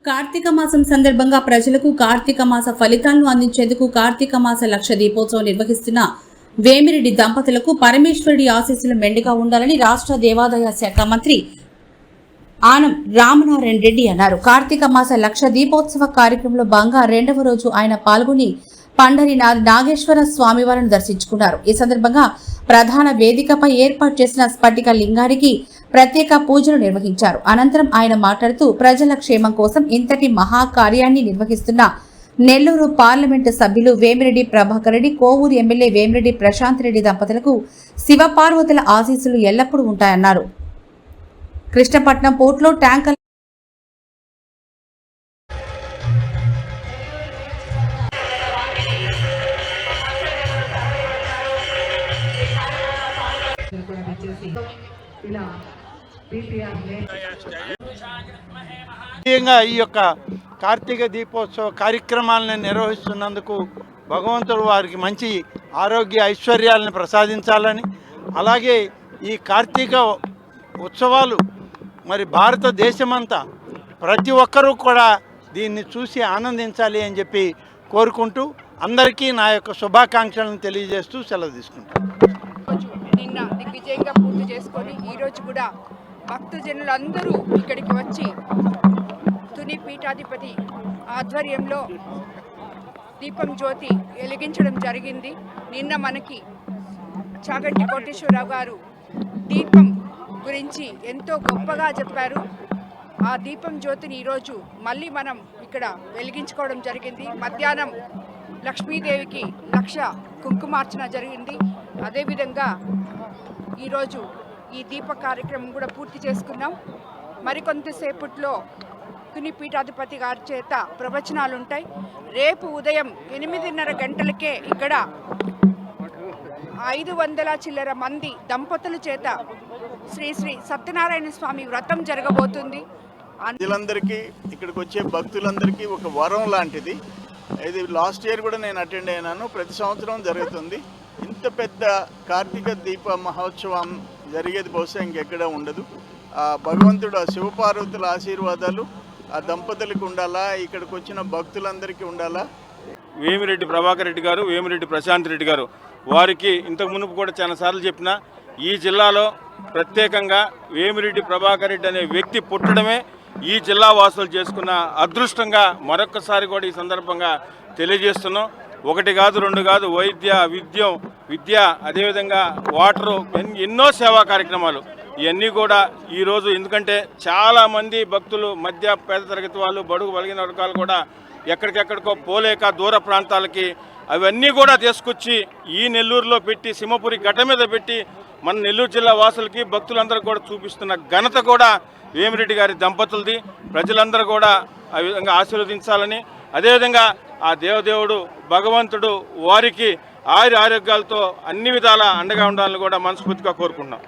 కార్తీక మాసం సందర్భంగా ప్రజలకు కార్తీక మాస ఫలితాలను అందించేందుకు కార్తీక మాస లక్ష దీపోత్సవం నిర్వహిస్తున్న వేమిరెడ్డి దంపతులకు పరమేశ్వరుడి ఆశీస్సులు మెండుగా ఉండాలని రాష్ట్ర దేవాదాయ శాఖ మంత్రి ఆనం రామనారాయణ రెడ్డి అన్నారు. కార్తీక మాస లక్ష దీపోత్సవ కార్యక్రమంలో భాగంగా రెండవ రోజు ఆయన పాల్గొని పండరినాథ్ నాగేశ్వర స్వామివారిని దర్శించుకున్నారు. ఈ సందర్భంగా ప్రధాన వేదికపై ఏర్పాటు చేసిన స్ఫటిక లింగానికి ప్రత్యేక పూజలు నిర్వహించారు. అనంతరం ఆయన మాట్లాడుతూ ప్రజల క్షేమం కోసం ఇంతటి మహాకార్యాన్ని నిర్వహిస్తున్న నెల్లూరు పార్లమెంటు సభ్యులు వేమిరెడ్డి ప్రభాకర్ రెడ్డి, కోవూరు ఎమ్మెల్యే వేమిరెడ్డి ప్రశాంత్ రెడ్డి దంపతులకు శివపార్వతుల ఆశీస్సులు ఎల్లప్పుడూ ఉంటాయన్నారు. కృష్ణపట్నం పోర్టులో ట్యాంకర్ ఈ యొక్క కార్తీక దీపోత్సవ కార్యక్రమాలను నిర్వహిస్తున్నందుకు భగవంతుడు వారికి మంచి ఆరోగ్య ఐశ్వర్యాలను ప్రసాదించాలని, అలాగే ఈ కార్తీక ఉత్సవాలు మరి భారతదేశమంతా ప్రతి ఒక్కరూ కూడా దీన్ని చూసి ఆనందించాలి అని చెప్పి కోరుకుంటూ అందరికీ నా యొక్క శుభాకాంక్షలను తెలియజేస్తూ సెలవు తీసుకుంటాను. నిన్న దిగ్విజయంగా పూర్తి చేసుకొని ఈరోజు కూడా భక్తజనులందరూ ఇక్కడికి వచ్చి తుని పీఠాధిపతి ఆధ్వర్యంలో దీపం జ్యోతి వెలిగించడం జరిగింది. నిన్న మనకి చాగంటి కోటేశ్వరరావు గారు దీపం గురించి ఎంతో గొప్పగా చెప్పారు. ఆ దీపం జ్యోతిని ఈరోజు మళ్ళీ మనం ఇక్కడ వెలిగించుకోవడం జరిగింది. మధ్యాహ్నం లక్ష్మీదేవికి 1,00,000 కుంకుమార్చన జరిగింది. అదేవిధంగా ఈరోజు ఈ దీప కార్యక్రమం కూడా పూర్తి చేసుకున్నాం. మరికొంతసేపట్లో తుని పీఠాధిపతి గారి చేత ప్రవచనాలు ఉంటాయి. రేపు ఉదయం 8:30 గంటలకే ఇక్కడ 500 చిల్లర మంది దంపతుల చేత శ్రీ శ్రీ సత్యనారాయణ స్వామి వ్రతం జరగబోతుంది. ప్రజలందరికీ ఇక్కడికి వచ్చే భక్తులందరికీ ఒక వరం లాంటిది. ఇది లాస్ట్ ఇయర్ కూడా నేను అటెండ్ అయినాను. ప్రతి సంవత్సరం జరుగుతుంది. ఇంత పెద్ద కార్తీక దీప మహోత్సవం జరిగేది బహుశా ఇంకెక్కడ ఉండదు. ఆ భగవంతుడు ఆ శివపార్వతుల ఆశీర్వాదాలు ఆ దంపతులకు ఉండాలా, ఇక్కడికి వచ్చిన భక్తులందరికీ ఉండాలా. వేమిరెడ్డి ప్రభాకర్ రెడ్డి గారు, వేమిరెడ్డి ప్రశాంత్ రెడ్డి గారు వారికి ఇంతకు మునుపు కూడా చాలాసార్లు చెప్పిన ఈ జిల్లాలో ప్రత్యేకంగా వేమిరెడ్డి ప్రభాకర్ రెడ్డి అనే వ్యక్తి పుట్టడమే ఈ జిల్లా వాసులు చేసుకున్న అదృష్టంగా మరొకసారి కూడా ఈ సందర్భంగా తెలియజేస్తున్నాం. 1 కాదు 2 కాదు, విద్య అదేవిధంగా వాటరు, ఎన్నో సేవా కార్యక్రమాలు ఇవన్నీ కూడా ఈరోజు, ఎందుకంటే చాలామంది భక్తులు మధ్య పేద తరగతి వాళ్ళు, బడుగు బలిగిన వర్గాలు కూడా ఎక్కడికెక్కడికో పోలేక దూర ప్రాంతాలకి అవన్నీ కూడా తీసుకొచ్చి ఈ నెల్లూరులో పెట్టి, సింహపురి గడ్డ మీద పెట్టి మన నెల్లూరు జిల్లా వాసులకి భక్తులందరూ కూడా చూపిస్తున్న ఘనత కూడా వేమిరెడ్డి గారి దంపతులది. ప్రజలందరూ కూడా ఆ విధంగా ఆశీర్వదించాలని, అదేవిధంగా ఆ దేవదేవుడు భగవంతుడు వారికి ఆరోగ్యాలతో అన్ని విధాల అండగా ఉండాలని కూడా మనస్ఫూర్తిగా కోరుకుంటున్నాం.